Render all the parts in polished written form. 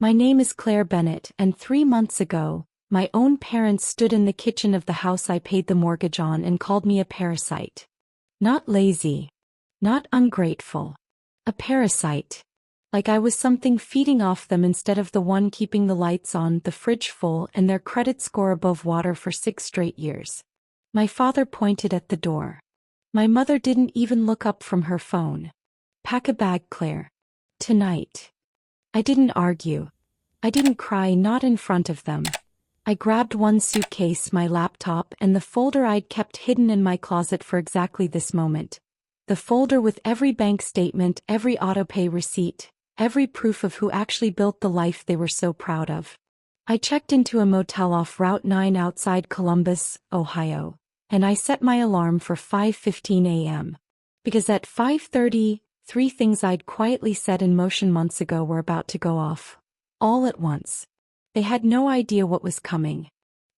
My name is Claire Bennett, and 3 months ago, my own parents stood in the kitchen of the house I paid the mortgage on and called me a parasite. Not lazy. Not ungrateful. A parasite. Like I was something feeding off them instead of the one keeping the lights on, the fridge full, and their credit score above water for 6 straight years. My father pointed at the door. My mother didn't even look up from her phone. Pack a bag, Claire. Tonight. I didn't argue. I didn't cry, not in front of them. I grabbed one suitcase, my laptop, and the folder I'd kept hidden in my closet for exactly this moment. The folder with every bank statement, every autopay receipt, every proof of who actually built the life they were so proud of. I checked into a motel off Route 9 outside Columbus, Ohio, and I set my alarm for 5:15 a.m. Because at 5:30, 3 things I'd quietly set in motion months ago were about to go off. All at once. They had no idea what was coming.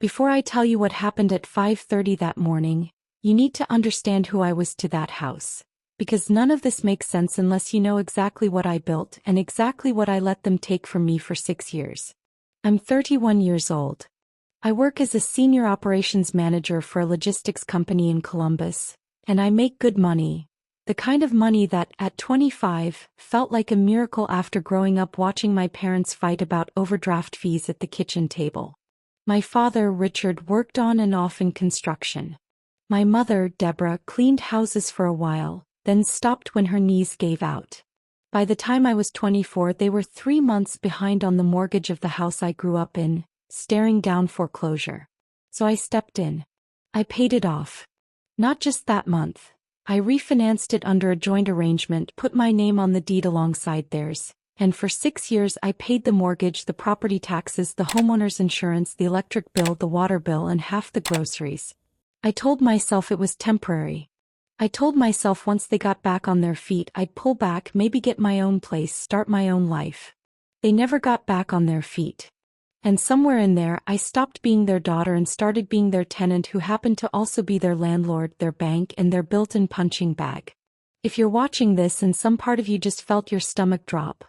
Before I tell you what happened at 5:30 that morning, you need to understand who I was to that house. Because none of this makes sense unless you know exactly what I built and exactly what I let them take from me for 6 years. I'm 31 years old. I work as a senior operations manager for a logistics company in Columbus, and I make good money. The kind of money that, at 25, felt like a miracle after growing up watching my parents fight about overdraft fees at the kitchen table. My father, Richard, worked on and off in construction. My mother, Deborah, cleaned houses for a while, then stopped when her knees gave out. By the time I was 24, they were 3 months behind on the mortgage of the house I grew up in, staring down foreclosure. So I stepped in. I paid it off. Not just that month. I refinanced it under a joint arrangement, put my name on the deed alongside theirs, and for 6 years I paid the mortgage, the property taxes, the homeowner's insurance, the electric bill, the water bill, and half the groceries. I told myself it was temporary. I told myself once they got back on their feet I'd pull back, maybe get my own place, start my own life. They never got back on their feet. And somewhere in there, I stopped being their daughter and started being their tenant, who happened to also be their landlord, their bank, and their built-in punching bag. If you're watching this and some part of you just felt your stomach drop,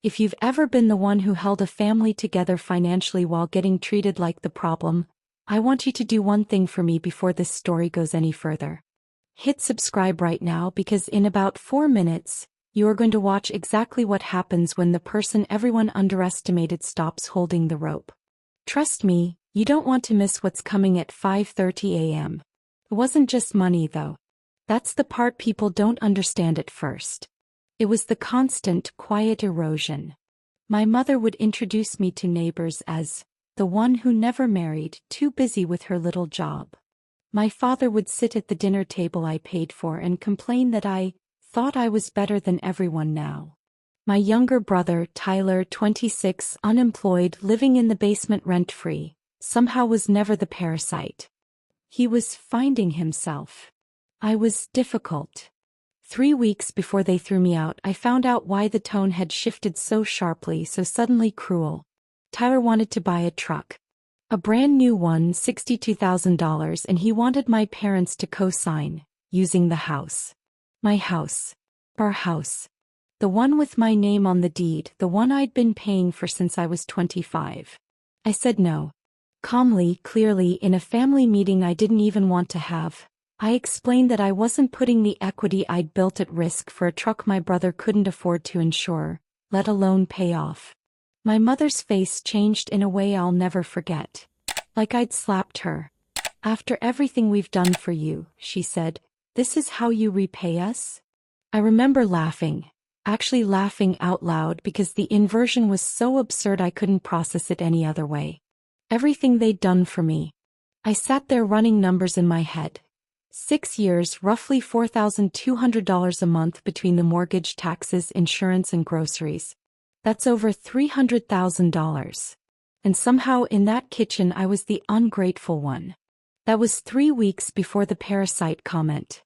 if you've ever been the one who held a family together financially while getting treated like the problem, I want you to do one thing for me before this story goes any further. Hit subscribe right now, because in about 4 minutes, you are going to watch exactly what happens when the person everyone underestimated stops holding the rope. Trust me, you don't want to miss what's coming at 5:30 a.m. It wasn't just money though. That's the part people don't understand at first. It was the constant, quiet erosion. My mother would introduce me to neighbors as the one who never married, too busy with her little job. My father would sit at the dinner table I paid for and complain that I thought I was better than everyone now. My younger brother, Tyler, 26, unemployed, living in the basement rent-free, somehow was never the parasite. He was finding himself. I was difficult. 3 weeks before they threw me out, I found out why the tone had shifted so sharply, so suddenly cruel. Tyler wanted to buy a truck. A brand new one, $62,000, and he wanted my parents to co-sign, using the house. My house. Our house. The one with my name on the deed, the one I'd been paying for since I was 25. I said no. Calmly, clearly, in a family meeting I didn't even want to have. I explained that I wasn't putting the equity I'd built at risk for a truck my brother couldn't afford to insure, let alone pay off. My mother's face changed in a way I'll never forget. Like I'd slapped her. "After everything we've done for you," she said, "this is how you repay us?" I remember laughing. Actually laughing out loud, because the inversion was so absurd I couldn't process it any other way. Everything they'd done for me. I sat there running numbers in my head. 6 years, roughly $4,200 a month between the mortgage, taxes, insurance, and groceries. That's over $300,000. And somehow in that kitchen I was the ungrateful one. That was 3 weeks before the parasite comment.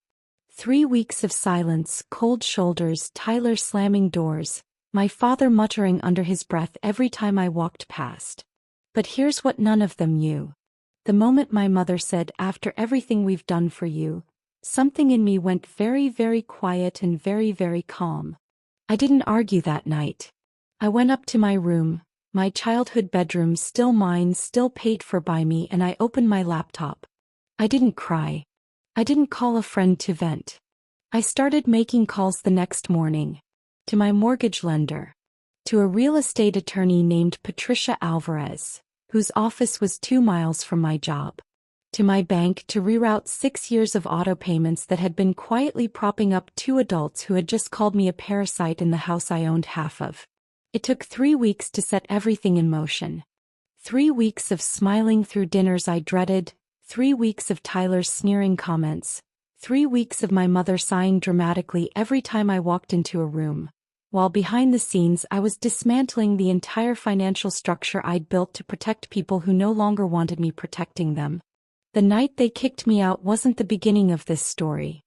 3 weeks of silence, cold shoulders, Tyler slamming doors, my father muttering under his breath every time I walked past. But here's what none of them knew. The moment my mother said, "After everything we've done for you," something in me went very, very quiet and very, very calm. I didn't argue that night. I went up to my room, My childhood bedroom still mine, still paid for by me, and I opened my laptop. I didn't cry. I didn't call a friend to vent. I started making calls the next morning. To my mortgage lender. To a real estate attorney named Patricia Alvarez, whose office was 2 miles from my job. To my bank to reroute 6 years of auto payments that had been quietly propping up 2 adults who had just called me a parasite in the house I owned half of. It took 3 weeks to set everything in motion. 3 weeks of smiling through dinners I dreaded, 3 weeks of Tyler's sneering comments, 3 weeks of my mother sighing dramatically every time I walked into a room, while behind the scenes I was dismantling the entire financial structure I'd built to protect people who no longer wanted me protecting them. The night they kicked me out wasn't the beginning of this story.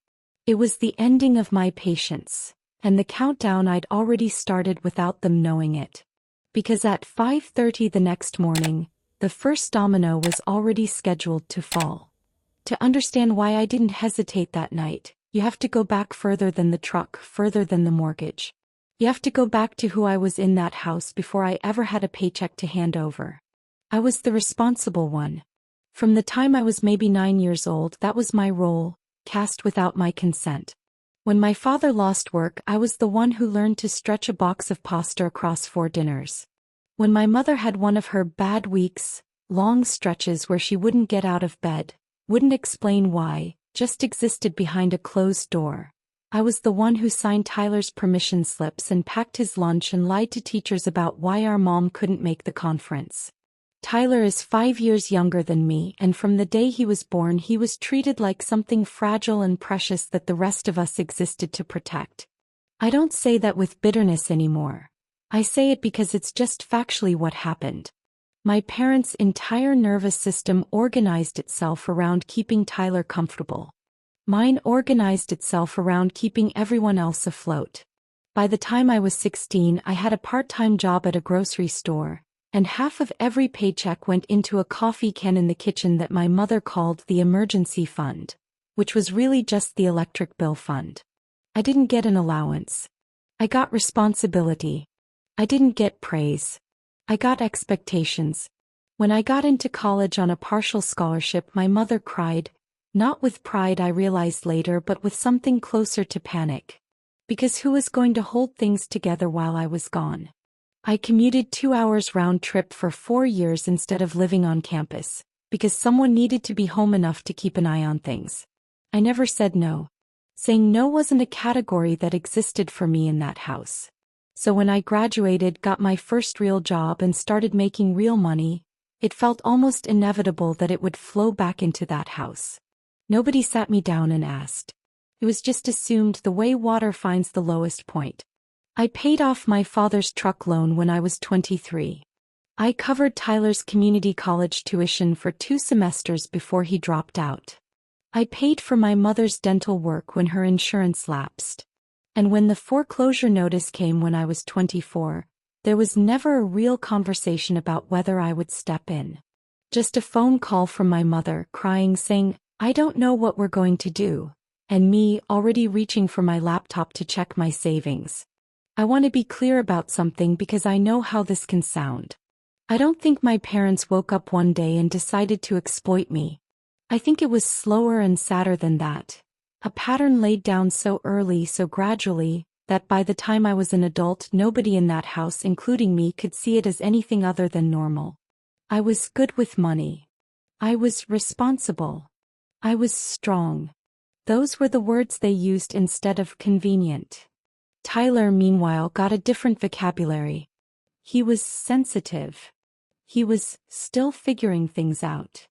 It was the ending of my patience, and the countdown I'd already started without them knowing it. Because at 5:30 the next morning, the first domino was already scheduled to fall. To understand why I didn't hesitate that night, you have to go back further than the truck, further than the mortgage. You have to go back to who I was in that house before I ever had a paycheck to hand over. I was the responsible one. From the time I was maybe 9 years old, that was my role, cast without my consent. When my father lost work, I was the one who learned to stretch a box of pasta across 4 dinners. When my mother had one of her bad weeks, long stretches where she wouldn't get out of bed, wouldn't explain why, just existed behind a closed door, I was the one who signed Tyler's permission slips and packed his lunch and lied to teachers about why our mom couldn't make the conference. Tyler is 5 years younger than me, and from the day he was born he was treated like something fragile and precious that the rest of us existed to protect. I don't say that with bitterness anymore. I say it because it's just factually what happened. My parents' entire nervous system organized itself around keeping Tyler comfortable. Mine organized itself around keeping everyone else afloat. By the time I was 16, I had a part-time job at a grocery store, and half of every paycheck went into a coffee can in the kitchen that my mother called the emergency fund, which was really just the electric bill fund. I didn't get an allowance. I got responsibility. I didn't get praise. I got expectations. When I got into college on a partial scholarship, my mother cried, not with pride I realized later, but with something closer to panic. Because who was going to hold things together while I was gone? I commuted 2 hours round trip for 4 years instead of living on campus, because someone needed to be home enough to keep an eye on things. I never said no. Saying no wasn't a category that existed for me in that house. So when I graduated, got my first real job and started making real money, it felt almost inevitable that it would flow back into that house. Nobody sat me down and asked. It was just assumed, the way water finds the lowest point. I paid off my father's truck loan when I was 23. I covered Tyler's community college tuition for 2 semesters before he dropped out. I paid for my mother's dental work when her insurance lapsed. And when the foreclosure notice came when I was 24, there was never a real conversation about whether I would step in. Just a phone call from my mother, crying, saying, "I don't know what we're going to do," and me already reaching for my laptop to check my savings. I want to be clear about something because I know how this can sound. I don't think my parents woke up one day and decided to exploit me. I think it was slower and sadder than that. A pattern laid down so early, so gradually, that by the time I was an adult, nobody in that house, including me, could see it as anything other than normal. I was good with money. I was responsible. I was strong. Those were the words they used instead of convenient. Tyler, meanwhile, got a different vocabulary. He was sensitive. He was still figuring things out.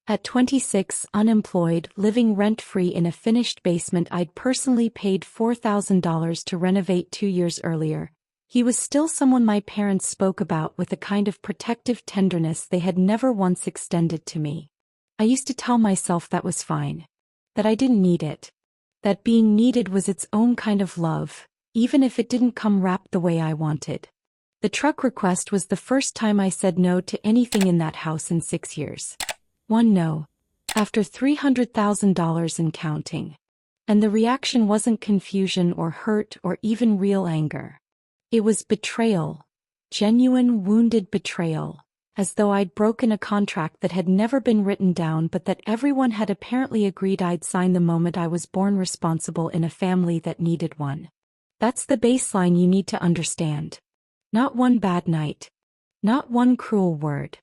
At 26, unemployed, living rent-free in a finished basement I'd personally paid $4,000 to renovate 2 years earlier, he was still someone my parents spoke about with a kind of protective tenderness they had never once extended to me. I used to tell myself that was fine. That I didn't need it. That being needed was its own kind of love, even if it didn't come wrapped the way I wanted. The truck request was the first time I said no to anything in that house in 6 years. One no. After $300,000 and counting. And the reaction wasn't confusion or hurt or even real anger. It was betrayal. Genuine wounded betrayal. As though I'd broken a contract that had never been written down but that everyone had apparently agreed I'd sign the moment I was born, responsible in a family that needed one. That's the baseline you need to understand. Not one bad night. Not one cruel word.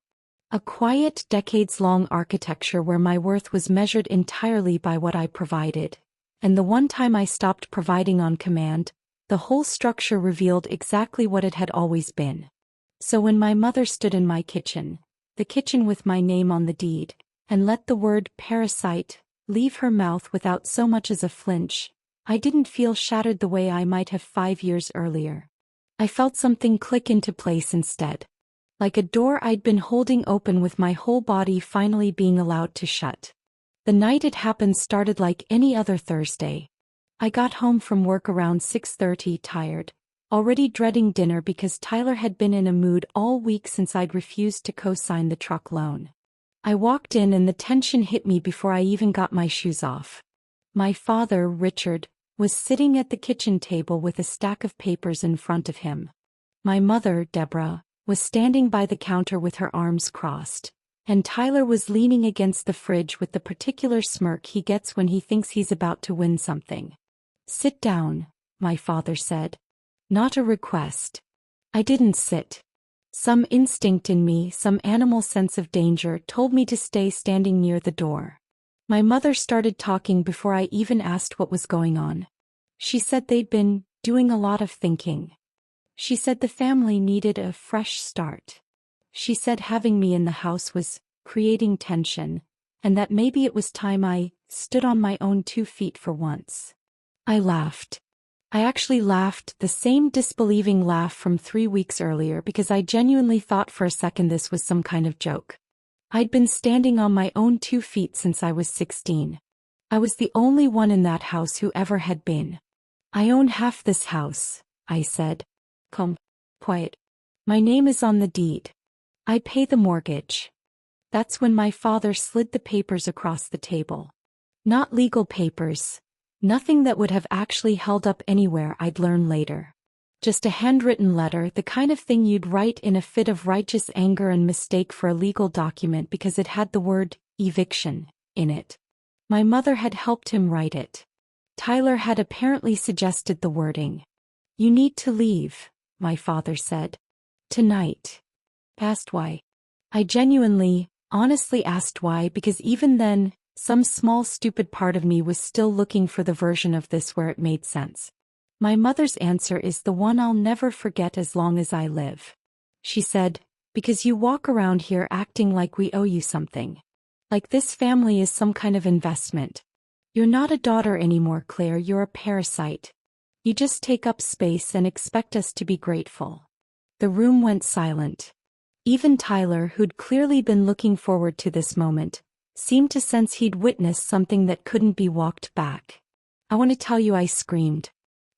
A quiet, decades-long architecture where my worth was measured entirely by what I provided. And the one time I stopped providing on command, the whole structure revealed exactly what it had always been. So when my mother stood in my kitchen, the kitchen with my name on the deed, and let the word Parasite leave her mouth without so much as a flinch, I didn't feel shattered the way I might have 5 years earlier. I felt something click into place instead. Like a door I'd been holding open with my whole body finally being allowed to shut. The night it happened started like any other Thursday. I got home from work around 6:30, tired, already dreading dinner because Tyler had been in a mood all week since I'd refused to co-sign the truck loan. I walked in and the tension hit me before I even got my shoes off. My father, Richard, was sitting at the kitchen table with a stack of papers in front of him. My mother, Deborah, was standing by the counter with her arms crossed, and Tyler was leaning against the fridge with the particular smirk he gets when he thinks he's about to win something. "Sit down," my father said. Not a request. I didn't sit. Some instinct in me, some animal sense of danger, told me to stay standing near the door. My mother started talking before I even asked what was going on. She said they'd been doing a lot of thinking. She said the family needed a fresh start. She said having me in the house was creating tension, and that maybe it was time I stood on my own 2 feet for once. I laughed. I actually laughed, the same disbelieving laugh from 3 weeks earlier, because I genuinely thought for a second this was some kind of joke. I'd been standing on my own 2 feet since I was 16. I was the only one in that house who ever had been. "I own half this house," I said. "Come, quiet. My name is on the deed. I pay the mortgage." That's when my father slid the papers across the table. Not legal papers. Nothing that would have actually held up anywhere, I'd learn later. Just a handwritten letter, the kind of thing you'd write in a fit of righteous anger and mistake for a legal document because it had the word eviction in it. My mother had helped him write it. Tyler had apparently suggested the wording. "You need to leave," my father said. "Tonight." Asked why. I genuinely, honestly asked why, because even then, some small stupid part of me was still looking for the version of this where it made sense. My mother's answer is the one I'll never forget as long as I live. She said, "Because you walk around here acting like we owe you something. Like this family is some kind of investment. You're not a daughter anymore, Claire, you're a parasite. You just take up space and expect us to be grateful." The room went silent. Even Tyler, who'd clearly been looking forward to this moment, seemed to sense he'd witnessed something that couldn't be walked back. "I want to tell you," I screamed.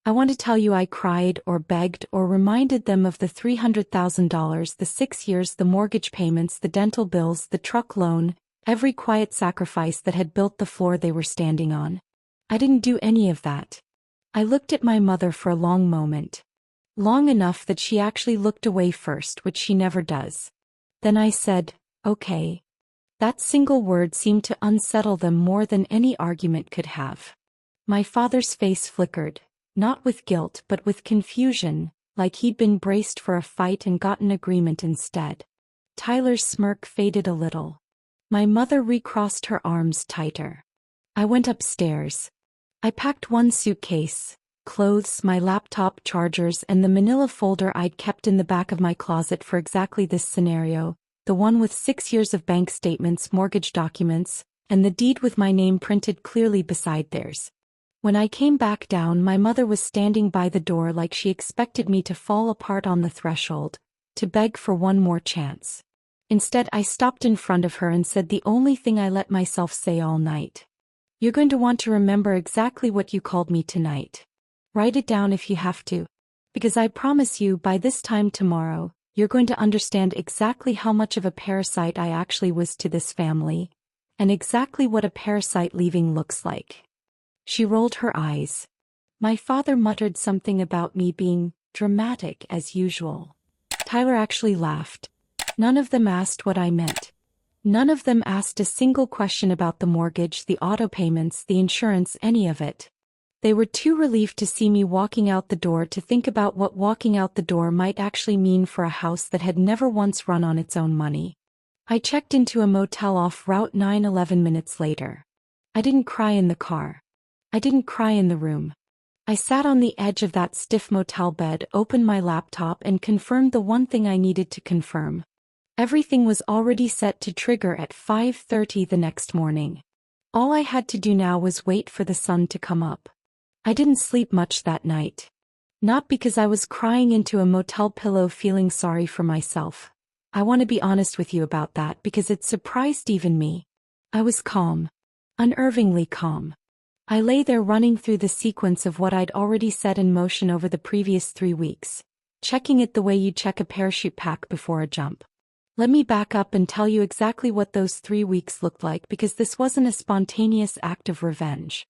"I want to tell you I cried or begged or reminded them of the $300,000, the 6 years, the mortgage payments, the dental bills, the truck loan, every quiet sacrifice that had built the floor they were standing on. I didn't do any of that." I looked at my mother for a long moment. Long enough that she actually looked away first, which she never does. Then I said, "Okay." That single word seemed to unsettle them more than any argument could have. My father's face flickered, not with guilt but with confusion, like he'd been braced for a fight and gotten agreement instead. Tyler's smirk faded a little. My mother recrossed her arms tighter. I went upstairs. I packed 1 suitcase, clothes, my laptop, chargers, and the manila folder I'd kept in the back of my closet for exactly this scenario, the one with 6 years of bank statements, mortgage documents, and the deed with my name printed clearly beside theirs. When I came back down, my mother was standing by the door like she expected me to fall apart on the threshold, to beg for one more chance. Instead, I stopped in front of her and said the only thing I let myself say all night. "You're going to want to remember exactly what you called me tonight. Write it down if you have to. Because I promise you, by this time tomorrow, you're going to understand exactly how much of a parasite I actually was to this family, and exactly what a parasite leaving looks like." She rolled her eyes. My father muttered something about me being dramatic as usual. Tyler actually laughed. None of them asked what I meant. None of them asked a single question about the mortgage, the auto payments, the insurance, any of it. They were too relieved to see me walking out the door to think about what walking out the door might actually mean for a house that had never once run on its own money. I checked into a motel off Route 9 11 minutes later. I didn't cry in the car. I didn't cry in the room. I sat on the edge of that stiff motel bed, opened my laptop and confirmed the one thing I needed to confirm. Everything was already set to trigger at 5:30 the next morning. All I had to do now was wait for the sun to come up. I didn't sleep much that night. Not because I was crying into a motel pillow feeling sorry for myself. I want to be honest with you about that because it surprised even me. I was calm. Unnervingly calm. I lay there running through the sequence of what I'd already set in motion over the previous 3 weeks, checking it the way you check a parachute pack before a jump. Let me back up and tell you exactly what those 3 weeks looked like because this wasn't a spontaneous act of revenge.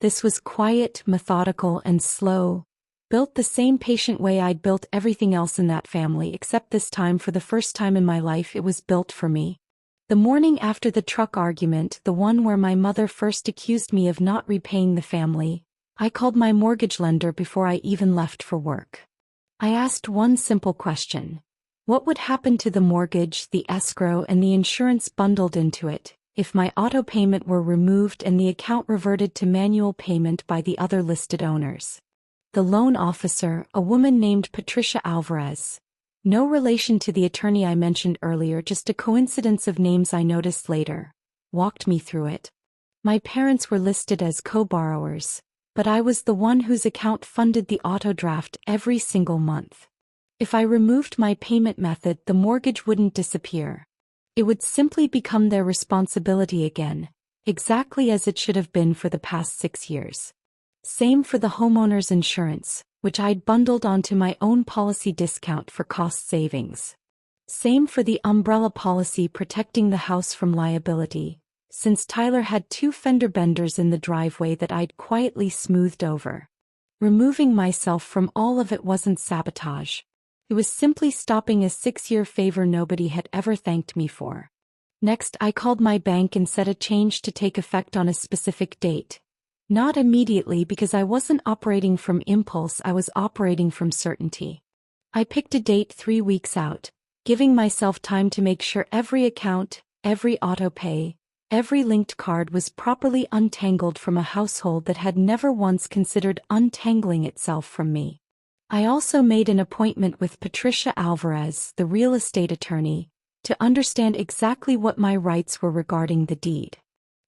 This was quiet, methodical, and slow, built the same patient way I'd built everything else in that family except this time for the first time in my life it was built for me. The morning after the truck argument, the one where my mother first accused me of not repaying the family, I called my mortgage lender before I even left for work. I asked one simple question. What would happen to the mortgage, the escrow, and the insurance bundled into it, if my auto payment were removed and the account reverted to manual payment by the other listed owners? The loan officer, a woman named Patricia Alvarez, no relation to the attorney I mentioned earlier, just a coincidence of names I noticed later, walked me through it. My parents were listed as co-borrowers, but I was the one whose account funded the auto draft every single month. If I removed my payment method, the mortgage wouldn't disappear. It would simply become their responsibility again, exactly as it should have been for the past 6 years. Same for the homeowner's insurance, which I'd bundled onto my own policy discount for cost savings. Same for the umbrella policy protecting the house from liability, since Tyler had 2 fender benders in the driveway that I'd quietly smoothed over. Removing myself from all of it wasn't sabotage. It was simply stopping a 6-year favor nobody had ever thanked me for. Next, I called my bank and set a change to take effect on a specific date. Not immediately because I wasn't operating from impulse, I was operating from certainty. I picked a date 3 weeks out, giving myself time to make sure every account, every auto pay, every linked card was properly untangled from a household that had never once considered untangling itself from me. I also made an appointment with Patricia Alvarez, the real estate attorney, to understand exactly what my rights were regarding the deed.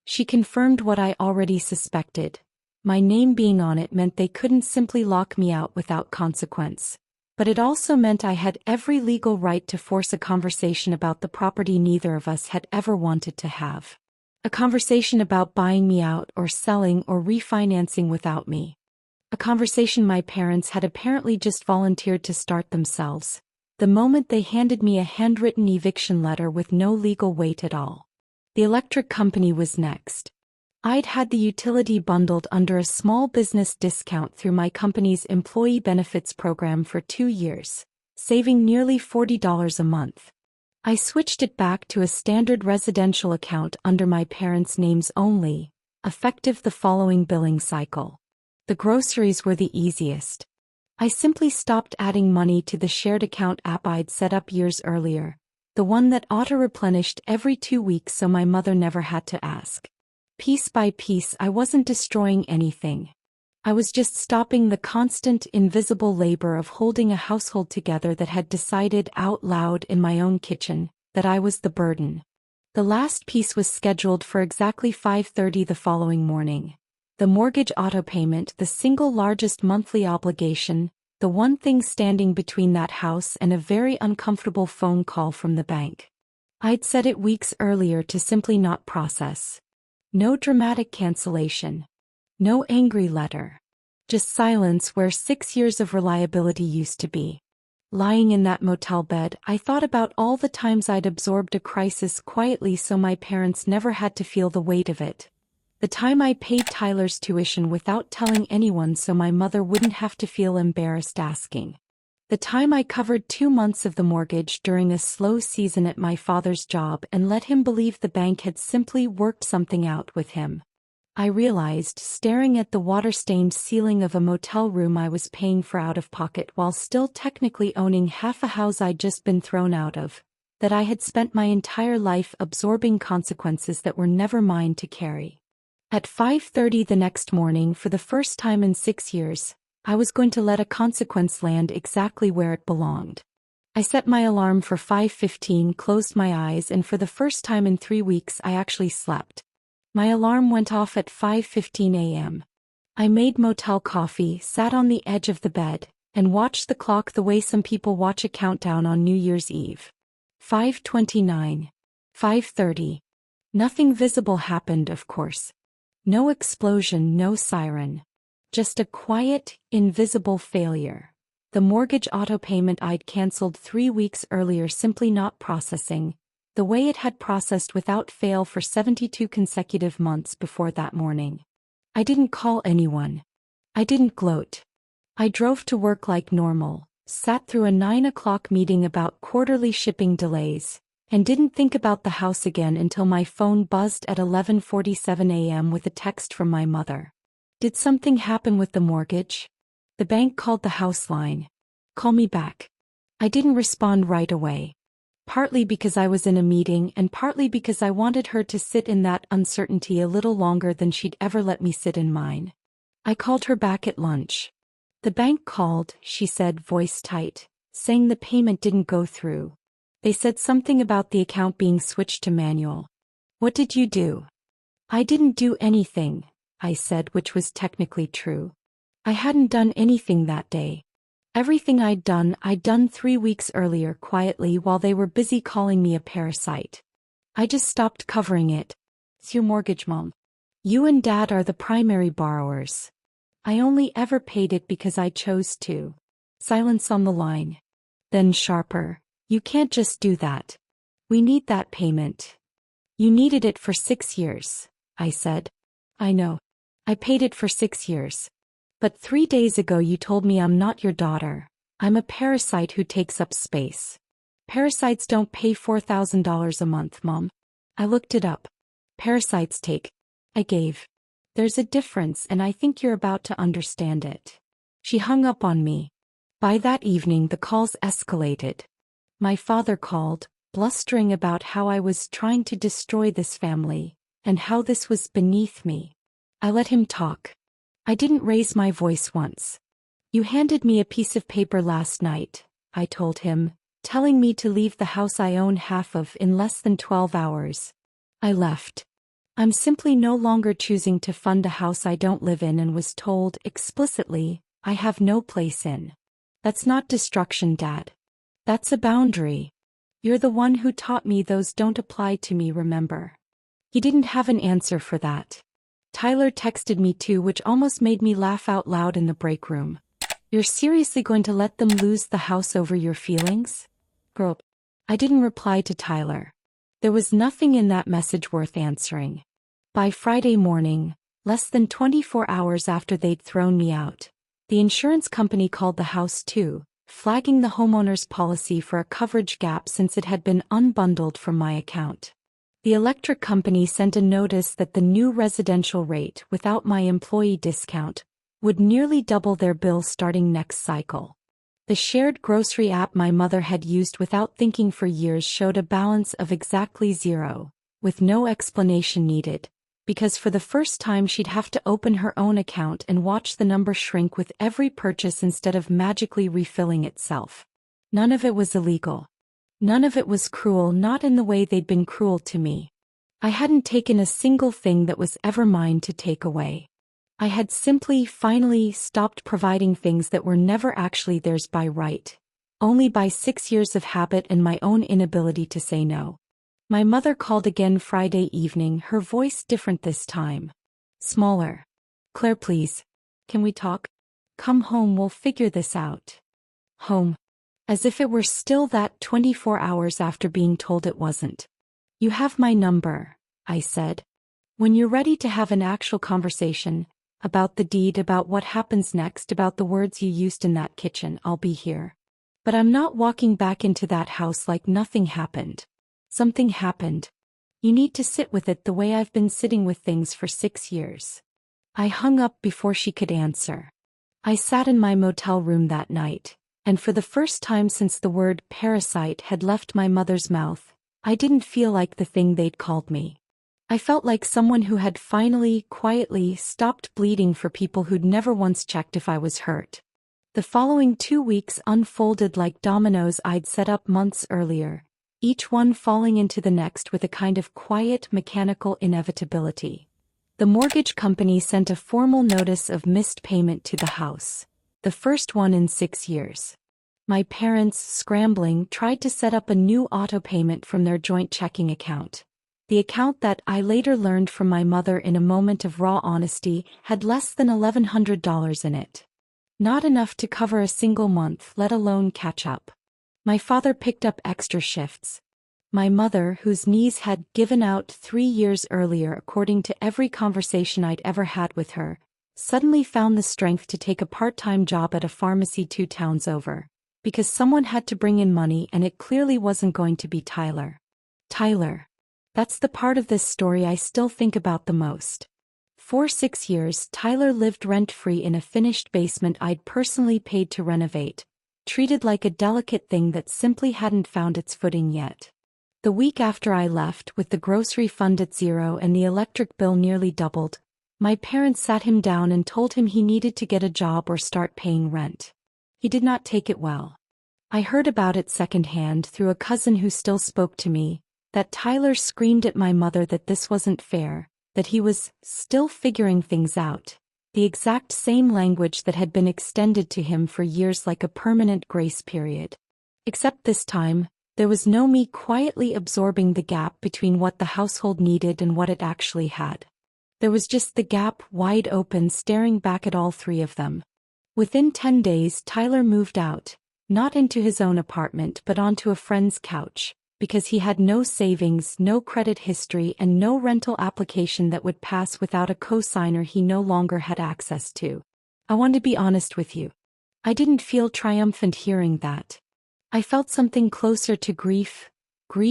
She confirmed what I already suspected. My name being on it meant they couldn't simply lock me out without consequence. But it also meant I had every legal right to force a conversation about the property neither of us had ever wanted to have. A conversation about buying me out or selling or refinancing without me. A conversation my parents had apparently just volunteered to start themselves, the moment they handed me a handwritten eviction letter with no legal weight at all. The electric company was next. I'd had the utility bundled under a small business discount through my company's employee benefits program for 2 years, saving nearly $40 a month. I switched it back to a standard residential account under my parents' names only, effective the following billing cycle. The groceries were the easiest. I simply stopped adding money to the shared account app I'd set up years earlier, the one that auto-replenished every 2 weeks so my mother never had to ask. Piece by piece, I wasn't destroying anything. I was just stopping the constant, invisible labor of holding a household together that had decided out loud in my own kitchen that I was the burden. The last piece was scheduled for exactly 5:30 the following morning. The mortgage auto payment, the single largest monthly obligation, the one thing standing between that house and a very uncomfortable phone call from the bank. I'd set it weeks earlier to simply not process. No dramatic cancellation. No angry letter. Just silence where 6 years of reliability used to be. Lying in that motel bed, I thought about all the times I'd absorbed a crisis quietly so my parents never had to feel the weight of it. The time I paid Tyler's tuition without telling anyone so my mother wouldn't have to feel embarrassed asking. The time I covered 2 months of the mortgage during a slow season at my father's job and let him believe the bank had simply worked something out with him. I realized, staring at the water-stained ceiling of a motel room I was paying for out of pocket while still technically owning half a house I'd just been thrown out of, that I had spent my entire life absorbing consequences that were never mine to carry. At 5:30 the next morning, for the first time in 6 years, I was going to let a consequence land exactly where it belonged. I set my alarm for 5:15, closed my eyes, and for the first time in 3 weeks I actually slept. My alarm went off at 5:15 a.m. I made motel coffee, sat on the edge of the bed, and watched the clock the way some people watch a countdown on New Year's Eve. 5:29. 5:30. Nothing visible happened, of course. No explosion, no siren. Just a quiet, invisible failure. The mortgage auto payment I'd canceled 3 weeks earlier simply not processing, the way it had processed without fail for 72 consecutive months before that morning. I didn't call anyone. I didn't gloat. I drove to work like normal, sat through a 9 o'clock meeting about quarterly shipping delays, and didn't think about the house again until my phone buzzed at 11:47 a.m. with a text from my mother. Did something happen with the mortgage? The bank called the house line. Call me back. I didn't respond right away. Partly because I was in a meeting and partly because I wanted her to sit in that uncertainty a little longer than she'd ever let me sit in mine. I called her back at lunch. The bank called, she said, voice tight, saying the payment didn't go through. They said something about the account being switched to manual. What did you do? I didn't do anything, I said, which was technically true. I hadn't done anything that day. Everything I'd done 3 weeks earlier quietly while they were busy calling me a parasite. I just stopped covering it. It's your mortgage, Mom. You and Dad are the primary borrowers. I only ever paid it because I chose to. Silence on the line. Then sharper. You can't just do that. We need that payment. You needed it for 6 years, I said. I know. I paid it for 6 years. But 3 days ago you told me I'm not your daughter. I'm a parasite who takes up space. Parasites don't pay $4,000 a month, Mom. I looked it up. Parasites take. I gave. There's a difference, and I think you're about to understand it. She hung up on me. By that evening the calls escalated. My father called, blustering about how I was trying to destroy this family, and how this was beneath me. I let him talk. I didn't raise my voice once. You handed me a piece of paper last night, I told him, telling me to leave the house I own half of in less than 12 hours. I left. I'm simply no longer choosing to fund a house I don't live in and was told explicitly, I have no place in. That's not destruction, Dad. That's a boundary. You're the one who taught me those don't apply to me, remember? He didn't have an answer for that. Tyler texted me too, which almost made me laugh out loud in the break room. You're seriously going to let them lose the house over your feelings? Girl. I didn't reply to Tyler. There was nothing in that message worth answering. By Friday morning, less than 24 hours after they'd thrown me out, the insurance company called the house too, flagging the homeowner's policy for a coverage gap since it had been unbundled from my account. The electric company sent a notice that the new residential rate without my employee discount would nearly double their bill starting next cycle. The shared grocery app my mother had used without thinking for years showed a balance of exactly 0, with no explanation needed, because for the first time she'd have to open her own account and watch the number shrink with every purchase instead of magically refilling itself. None of it was illegal. None of it was cruel, not in the way they'd been cruel to me. I hadn't taken a single thing that was ever mine to take away. I had simply, finally, stopped providing things that were never actually theirs by right, only by 6 years of habit and my own inability to say no. My mother called again Friday evening, her voice different this time. Smaller. Claire, please. Can we talk? Come home, we'll figure this out. Home. As if it were still that 24 hours after being told it wasn't. You have my number, I said. When you're ready to have an actual conversation, about the deed, about what happens next, about the words you used in that kitchen, I'll be here. But I'm not walking back into that house like nothing happened. Something happened. You need to sit with it the way I've been sitting with things for 6 years. I hung up before she could answer. I sat in my motel room that night, and for the first time since the word parasite had left my mother's mouth, I didn't feel like the thing they'd called me. I felt like someone who had finally, quietly, stopped bleeding for people who'd never once checked if I was hurt. The following 2 weeks unfolded like dominoes I'd set up months earlier, each one falling into the next with a kind of quiet, mechanical inevitability. The mortgage company sent a formal notice of missed payment to the house, the first one in 6 years. My parents, scrambling, tried to set up a new auto payment from their joint checking account. The account that, I later learned from my mother in a moment of raw honesty, had less than $1,100 in it. Not enough to cover a single month, let alone catch up. My father picked up extra shifts. My mother, whose knees had given out 3 years earlier according to every conversation I'd ever had with her, suddenly found the strength to take a part-time job at a pharmacy 2 towns over, because someone had to bring in money and it clearly wasn't going to be Tyler. Tyler. That's the part of this story I still think about the most. For 6 years, Tyler lived rent-free in a finished basement I'd personally paid to renovate, treated like a delicate thing that simply hadn't found its footing yet. The week after I left, with the grocery fund at zero and the electric bill nearly doubled, my parents sat him down and told him he needed to get a job or start paying rent. He did not take it well. I heard about it secondhand through a cousin who still spoke to me, that Tyler screamed at my mother that this wasn't fair, that he was still figuring things out, the exact same language that had been extended to him for years like a permanent grace period. Except this time, there was no me quietly absorbing the gap between what the household needed and what it actually had. There was just the gap wide open staring back at all 3 of them. Within 10 days Tyler moved out, not into his own apartment but onto a friend's couch, because he had no savings, no credit history and no rental application that would pass without a co-signer he no longer had access to. I want to be honest with you. I didn't feel triumphant hearing that. I felt something closer to grief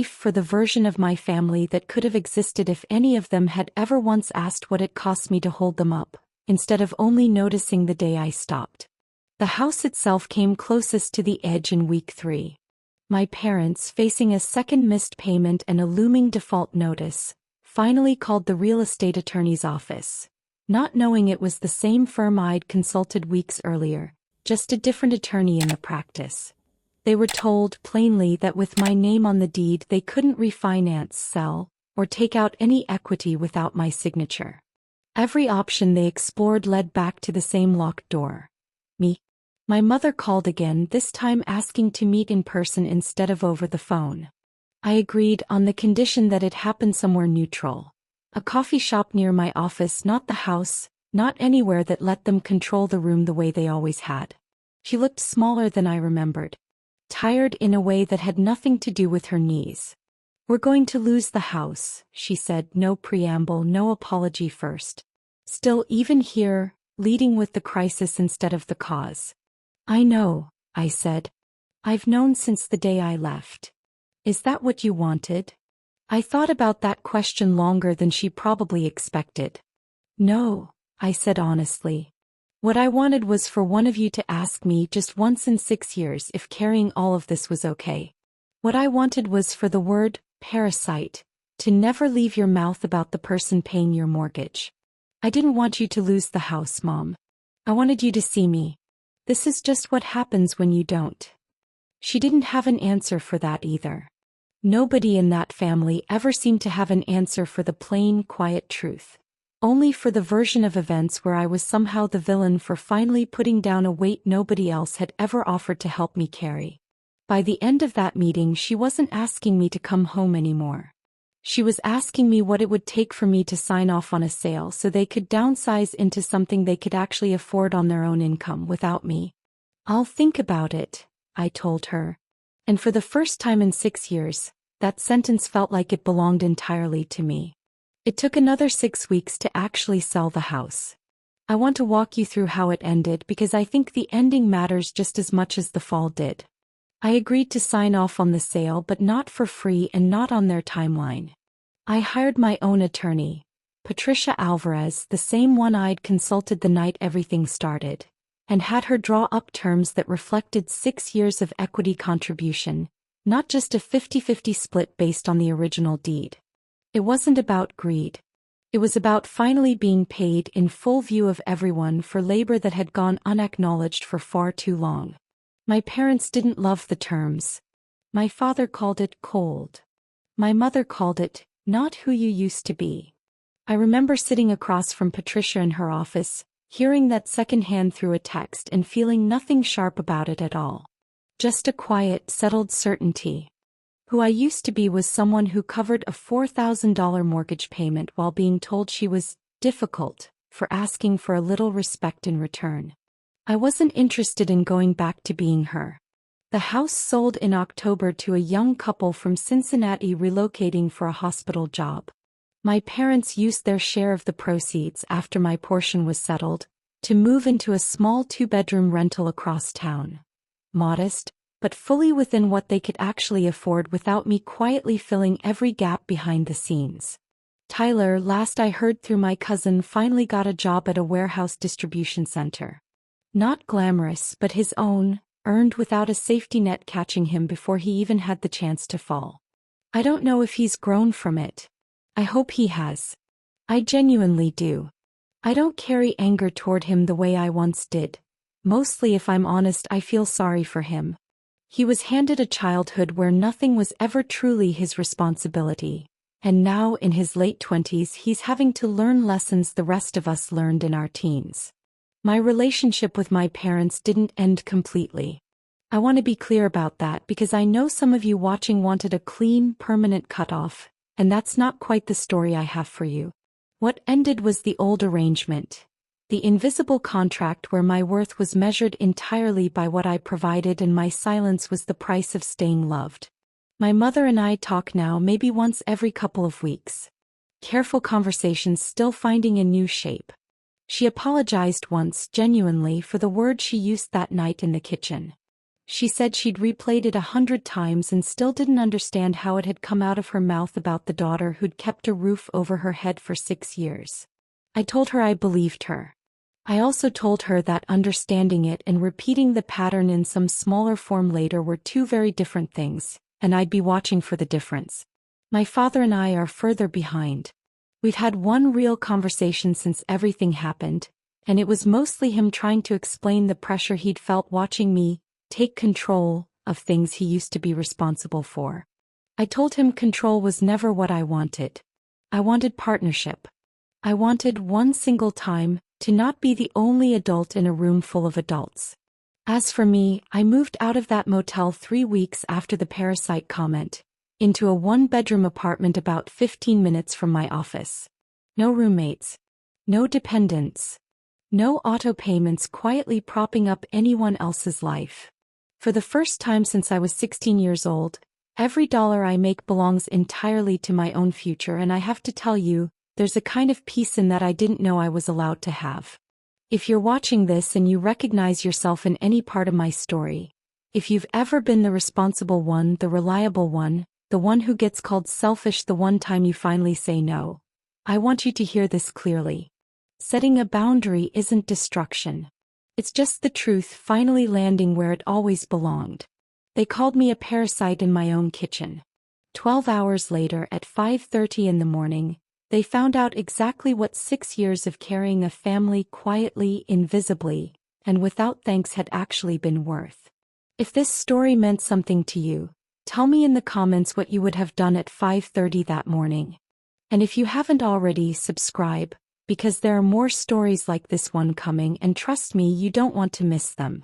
for the version of my family that could have existed if any of them had ever once asked what it cost me to hold them up, instead of only noticing the day I stopped. The house itself came closest to the edge in week 3. My parents, facing a second missed payment and a looming default notice, finally called the real estate attorney's office, not knowing it was the same firm I'd consulted weeks earlier, just a different attorney in the practice. They were told plainly that with my name on the deed they couldn't refinance, sell, or take out any equity without my signature. Every option they explored led back to the same locked door. Me. My mother called again, this time asking to meet in person instead of over the phone. I agreed on the condition that it happen somewhere neutral. A coffee shop near my office, not the house, not anywhere that let them control the room the way they always had. She looked smaller than I remembered. Tired in a way that had nothing to do with her knees. We're going to lose the house, she said, no preamble, no apology first. Still, even here, leading with the crisis instead of the cause. I know, I said. I've known since the day I left. Is that what you wanted? I thought about that question longer than she probably expected. No, I said honestly. What I wanted was for one of you to ask me just once in 6 years if carrying all of this was okay. What I wanted was for the word, parasite, to never leave your mouth about the person paying your mortgage. I didn't want you to lose the house, Mom. I wanted you to see me. This is just what happens when you don't. She didn't have an answer for that either. Nobody in that family ever seemed to have an answer for the plain, quiet truth. Only for the version of events where I was somehow the villain for finally putting down a weight nobody else had ever offered to help me carry. By the end of that meeting, she wasn't asking me to come home anymore. She was asking me what it would take for me to sign off on a sale so they could downsize into something they could actually afford on their own income without me. I'll think about it, I told her. And for the first time in 6 years, that sentence felt like it belonged entirely to me. It took another 6 weeks to actually sell the house. I want to walk you through how it ended because I think the ending matters just as much as the fall did. I agreed to sign off on the sale, but not for free and not on their timeline. I hired my own attorney, Patricia Alvarez, the same one I'd consulted the night everything started, and had her draw up terms that reflected 6 years of equity contribution, not just a 50-50 split based on the original deed. It wasn't about greed. It was about finally being paid in full view of everyone for labor that had gone unacknowledged for far too long. My parents didn't love the terms. My father called it cold. My mother called it, not who you used to be. I remember sitting across from Patricia in her office, hearing that secondhand through a text and feeling nothing sharp about it at all. Just a quiet, settled certainty. Who I used to be was someone who covered a $4,000 mortgage payment while being told she was difficult for asking for a little respect in return. I wasn't interested in going back to being her. The house sold in October to a young couple from Cincinnati relocating for a hospital job. My parents used their share of the proceeds after my portion was settled to move into a small 2-bedroom rental across town. Modest, but fully within what they could actually afford without me quietly filling every gap behind the scenes. Tyler, last I heard through my cousin, finally got a job at a warehouse distribution center. Not glamorous, but his own, earned without a safety net catching him before he even had the chance to fall. I don't know if he's grown from it. I hope he has. I genuinely do. I don't carry anger toward him the way I once did. Mostly, if I'm honest, I feel sorry for him. He was handed a childhood where nothing was ever truly his responsibility, and now in his late 20s he's having to learn lessons the rest of us learned in our teens. My relationship with my parents didn't end completely. I want to be clear about that because I know some of you watching wanted a clean, permanent cutoff, and that's not quite the story I have for you. What ended was the old arrangement. The invisible contract where my worth was measured entirely by what I provided and my silence was the price of staying loved. My mother and I talk now maybe once every couple of weeks. Careful conversations still finding a new shape. She apologized once, genuinely, for the word she used that night in the kitchen. She said she'd replayed it 100 times and still didn't understand how it had come out of her mouth about the daughter who'd kept a roof over her head for 6 years. I told her I believed her. I also told her that understanding it and repeating the pattern in some smaller form later were two very different things, and I'd be watching for the difference. My father and I are further behind. We've had one real conversation since everything happened, and it was mostly him trying to explain the pressure he'd felt watching me take control of things he used to be responsible for. I told him control was never what I wanted. I wanted partnership. I wanted one single time to not be the only adult in a room full of adults. As for me, I moved out of that motel 3 weeks after the Parasite comment, into a 1-bedroom apartment about 15 minutes from my office. No roommates. No dependents. No auto payments quietly propping up anyone else's life. For the first time since I was 16 years old, every dollar I make belongs entirely to my own future, and I have to tell you, there's a kind of peace in that I didn't know I was allowed to have. If you're watching this and you recognize yourself in any part of my story, if you've ever been the responsible one, the reliable one, the one who gets called selfish the one time you finally say no, I want you to hear this clearly. Setting a boundary isn't destruction. It's just the truth finally landing where it always belonged. They called me a parasite in my own kitchen. 12 hours later at 5:30 in the morning, they found out exactly what 6 years of carrying a family quietly, invisibly, and without thanks had actually been worth. If this story meant something to you, tell me in the comments what you would have done at 5:30 that morning. And if you haven't already, subscribe, because there are more stories like this one coming, and trust me, you don't want to miss them.